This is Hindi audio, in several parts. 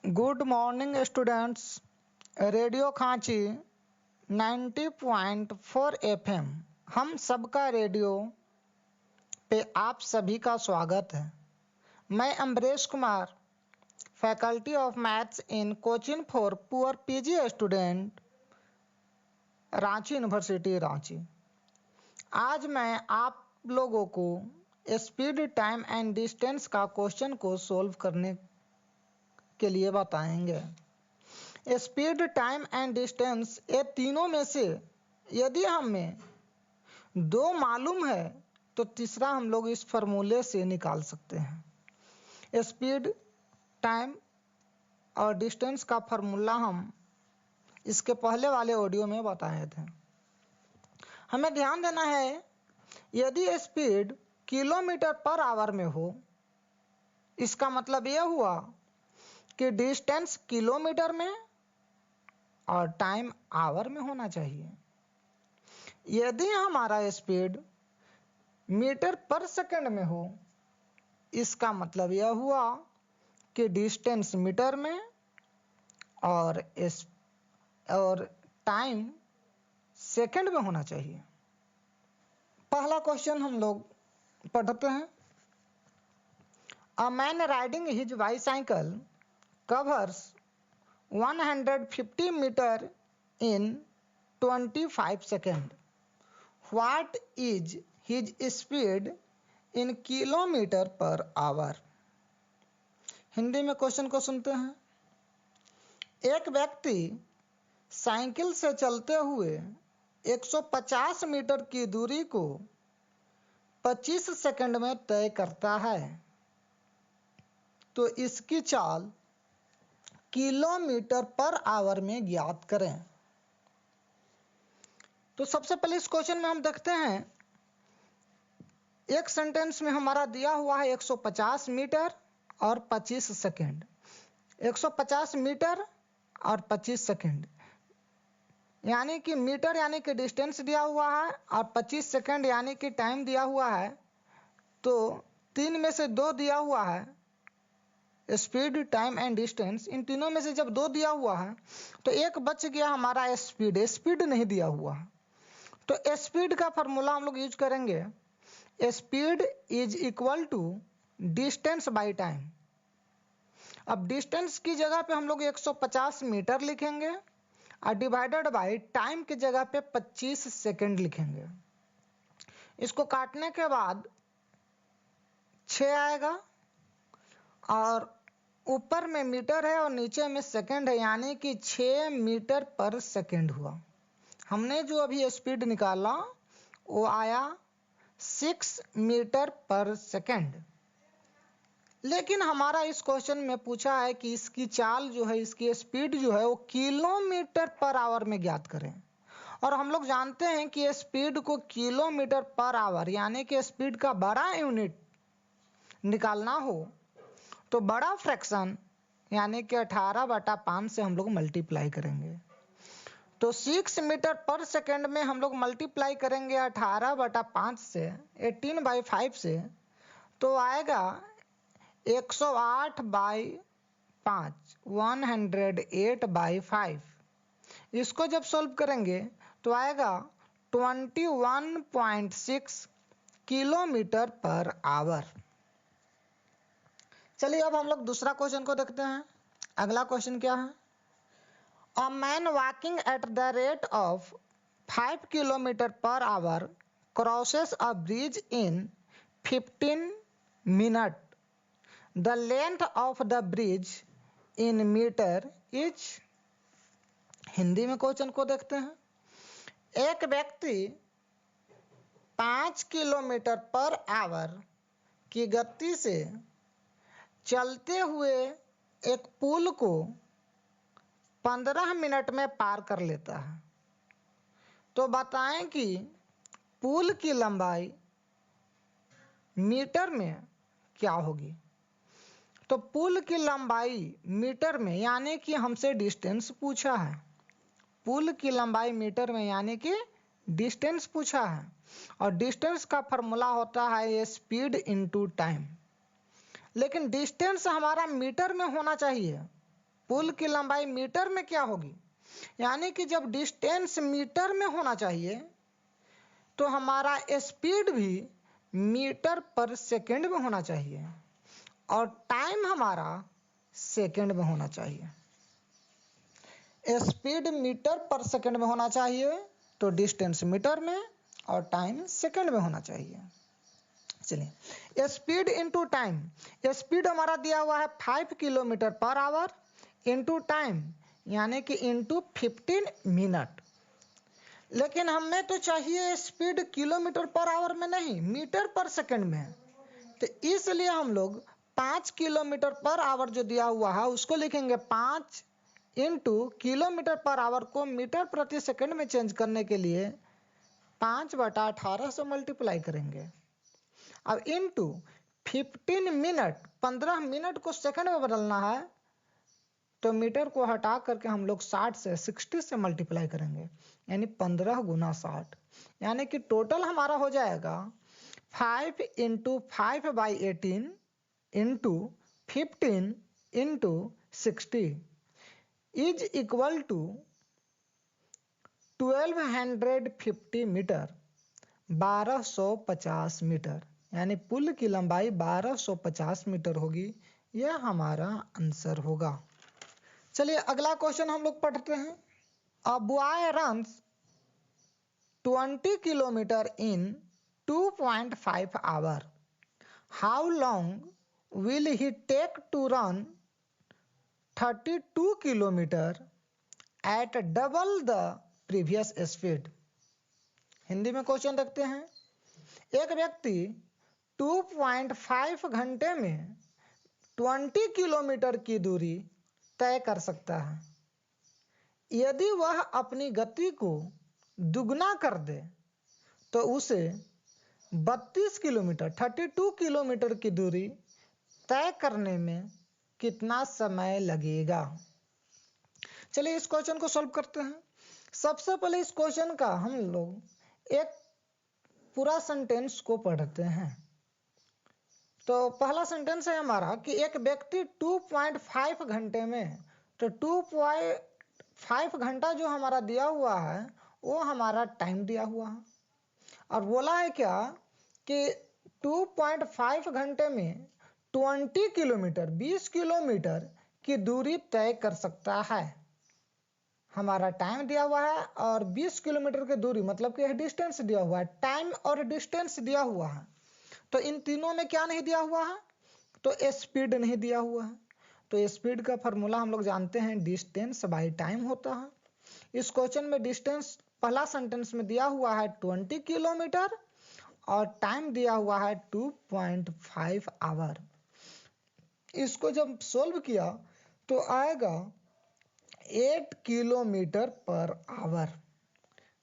Good morning students. रेडियो खांची 90.4 FM हम सबका रेडियो पे आप सभी का स्वागत है। मैं Ambresh Kumar, faculty of maths in coaching for poor PG student, Ranchi university Ranchi. आज मैं आप लोगों को स्पीड, टाइम एंड डिस्टेंस का क्वेश्चन को सोल्व करने के लिए बताएंगे। स्पीड, टाइम एंड डिस्टेंस, ये तीनों में से यदि हमें दो मालूम है तो तीसरा हम लोग इस फार्मूले से निकाल सकते हैं। स्पीड, टाइम और डिस्टेंस का फार्मूला हम इसके पहले वाले ऑडियो में बताए थे। हमें ध्यान देना है, यदि स्पीड किलोमीटर पर आवर में हो, इसका मतलब यह हुआ कि डिस्टेंस किलोमीटर में और टाइम आवर में होना चाहिए। यदि हमारा स्पीड मीटर पर सेकंड में हो, इसका मतलब यह हुआ कि डिस्टेंस मीटर में और टाइम सेकंड में होना चाहिए। पहला क्वेश्चन हम लोग पढ़ते हैं। A man riding his bicycle covers 150 meter in 25 seconds. What is his speed in kilometer per hour? Hindi में क्वेश्चन को सुनते हैं। एक व्यक्ति साइकिल से चलते हुए 150 मीटर की दूरी को 25 सेकंड में तय करता है, तो इसकी चाल किलोमीटर पर आवर में ज्ञात करें। तो सबसे पहले इस क्वेश्चन में हम देखते हैं, एक सेंटेंस में हमारा दिया हुआ है 150 मीटर और 25 सेकंड। 150 मीटर और 25 सेकंड, यानी कि मीटर यानी कि डिस्टेंस दिया हुआ है और 25 सेकंड यानी कि टाइम दिया हुआ है। तो तीन में से दो दिया हुआ है, स्पीड, टाइम एंड डिस्टेंस। इन तीनों में से जब दो दिया हुआ है तो एक बच गया हमारा स्पीड। स्पीड नहीं दिया हुआ है, तो स्पीड का फॉर्मूला हम लोग यूज करेंगे। Speed is equal to distance by time. अब डिस्टेंस की जगह पे हम लोग 150 मीटर लिखेंगे और डिवाइडेड बाय टाइम की जगह पे 25 सेकंड लिखेंगे। इसको काटने के बाद 6 आएगा और ऊपर में मीटर है और नीचे में सेकंड है, यानी कि 6 मीटर पर सेकंड हुआ। हमने जो अभी स्पीड निकाला वो आया 6 मीटर पर सेकंड। लेकिन हमारा इस क्वेश्चन में पूछा है कि इसकी चाल जो है, इसकी स्पीड जो है वो किलोमीटर पर आवर में ज्ञात करें। और हम लोग जानते हैं कि स्पीड को किलोमीटर पर आवर यानी कि स्पीड का बड़ा यूनिट निकालना हो तो बड़ा फ्रैक्शन यानी कि 18/5 से हम लोग मल्टीप्लाई करेंगे। तो 6 मीटर पर सेकंड में हम लोग मल्टीप्लाई करेंगे 18/5 से, 18/5 से, तो आएगा 108/5, 108/5। इसको जब सॉल्व करेंगे तो आएगा 21.6 किलोमीटर पर आवर। चलिए अब हम लोग दूसरा क्वेश्चन को देखते हैं। अगला क्वेश्चन क्या है? A man walking at the rate of 5 kilometre per hour crosses a bridge in 15 minute. The length of the bridge in metre is. Hindi में क्वेश्चन को देखते हैं। एक व्यक्ति 5 किलोमीटर पर आवर की गति से चलते हुए एक पुल को 15 मिनट में पार कर लेता है, तो बताएं कि पुल की लंबाई मीटर में क्या होगी। तो पुल की लंबाई मीटर में यानी कि हमसे डिस्टेंस पूछा है। पुल की लंबाई मीटर में यानी कि डिस्टेंस पूछा है, और डिस्टेंस का फॉर्मूला होता है स्पीड इनटू टाइम। लेकिन डिस्टेंस हमारा मीटर में होना चाहिए, पुल की लंबाई मीटर में क्या होगी, यानी कि जब डिस्टेंस मीटर में होना चाहिए तो हमारा स्पीड भी मीटर पर सेकंड में होना चाहिए और टाइम हमारा सेकंड में होना चाहिए। स्पीड मीटर पर सेकंड में होना चाहिए तो डिस्टेंस मीटर में और टाइम सेकंड में होना चाहिए। चलिए, स्पीड इनटू टाइम, स्पीड हमारा दिया हुआ है 5 kilometre per our into time यानी कि इनटू 15 मिनट, लेकिन हमें तो चाहिए स्पीड किलोमीटर पर आवर में नहीं मीटर पर सेकंड में है, तो इसलिए हम लोग 5 किलोमीटर पर आवर जो दिया हुआ है उसको लिखेंगे 5 इंटू किलोमीटर पर आवर को मीटर प्रति सेकंड में चेंज करने के लिए 5/18 से मल्टीप्लाई करेंगे। अब इंटू 15 मिनट, 15 मिनट को सेकंड में बदलना है तो मीटर को हटा करके हम लोग 60 से मल्टीप्लाई करेंगे यानी 15 गुना 60, यानी कि टोटल हमारा हो जाएगा 5 into 5/18 into 15 into 60 is equal to 1250 metre, 1250 metre, यानी पुल की लंबाई 1250 मीटर होगी। यह हमारा आंसर होगा। चलिए अगला क्वेश्चन हम लोग पढ़ते हैं। A boy runs 20 kilometre in 2.5 hour, how long will he take to run 32 kilometre at double the previous speed. Hindi में क्वेश्चन देखते हैं। एक व्यक्ति 2.5 घंटे में 20 किलोमीटर की दूरी तय कर सकता है। यदि वह अपनी गति को दुगना कर दे तो उसे 32 किलोमीटर 32 किलोमीटर की दूरी तय करने में कितना समय लगेगा। चलिए इस क्वेश्चन को सॉल्व करते हैं। सबसे पहले इस क्वेश्चन का हम लोग एक पूरा सेंटेंस को पढ़ते हैं। तो पहला सेंटेंस है हमारा कि एक व्यक्ति 2.5 घंटे में, तो 2.5 घंटा जो हमारा दिया हुआ है वो हमारा टाइम दिया हुआ है और बोला है क्या कि 2.5 घंटे में 20 किलोमीटर 20 किलोमीटर की दूरी तय कर सकता है। हमारा टाइम दिया हुआ है और 20 किलोमीटर की दूरी मतलब कि डिस्टेंस दिया हुआ है, टाइम और डिस्टेंस दिया हुआ है। तो इन तीनों में क्या नहीं दिया हुआ है, तो स्पीड नहीं दिया हुआ है। तो स्पीड का फॉर्मूला हम लोग जानते हैं डिस्टेंस बाय टाइम होता है। इस क्वेश्चन में डिस्टेंस पहला सेंटेंस में दिया हुआ है 20 किलोमीटर और टाइम दिया हुआ है 2.5 आवर। इसको जब सोल्व किया तो आएगा 8 kilometre per our.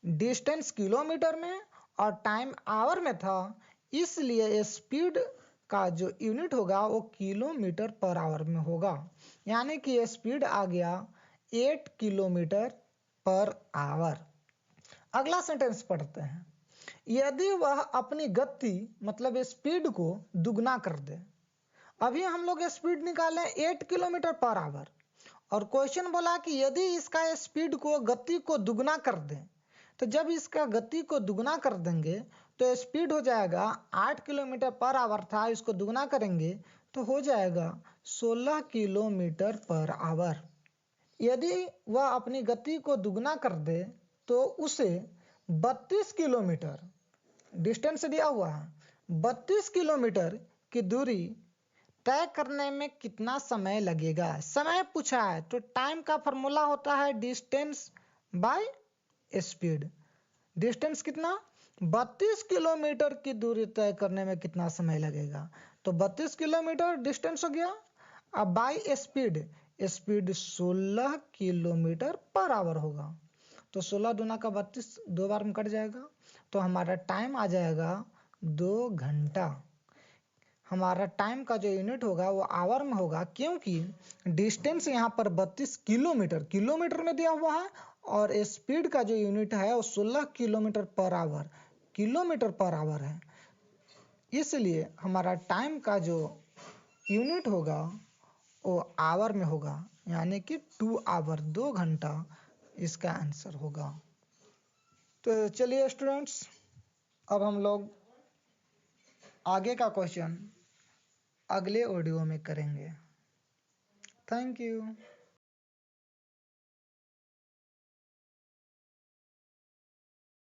Distance kilometre में और टाइम आवर में था, इसलिए स्पीड का जो यूनिट होगा वो किलोमीटर पर आवर में होगा, यानी कि स्पीड आ गया 8 किलोमीटर पर आवर। अगला सेंटेंस पढ़ते हैं। यदि वह अपनी गति मतलब स्पीड को दुगना कर दे। अभी हम लोग स्पीड निकाले 8 किलोमीटर पर आवर और क्वेश्चन बोला कि यदि इसका स्पीड को गति को दुगना कर दें, तो जब इसका गति को दुगना कर देंगे तो स्पीड हो जाएगा 8 किलोमीटर पर आवर था, इसको दुगना करेंगे तो हो जाएगा 16 किलोमीटर पर आवर। यदि वह अपनी गति को दुगना कर दे तो उसे 32 किलोमीटर डिस्टेंस दिया हुआ है, 32 किलोमीटर की दूरी तय करने में कितना समय लगेगा। समय पूछा है तो टाइम का फॉर्मूला होता है डिस्टेंस बाय स्पीड। डिस्टेंस कितना 32 किलोमीटर की दूरी तय करने में कितना समय लगेगा, तो 32 किलोमीटर डिस्टेंस हो गया। अब by speed, speed 16 kilometre per our होगा, तो 16 दूना का 32 दो बार में कट जाएगा, तो हमारा टाइम आ जाएगा 2 घंटा। हमारा टाइम का जो यूनिट होगा वो आवर में होगा, क्योंकि डिस्टेंस यहाँ पर 32 किलोमीटर में दिया हुआ है और स्पीड का जो यूनिट है वो 16 किलोमीटर पर आवर है। इसलिए हमारा टाइम का जो यूनिट होगा वो आवर में होगा, यानी कि 2 आवर, 2 घंटा इसका आंसर होगा। तो चलिए स्टूडेंट्स, अब हम लोग आगे का क्वेश्चन अगले ऑडियो में करेंगे। Thank you.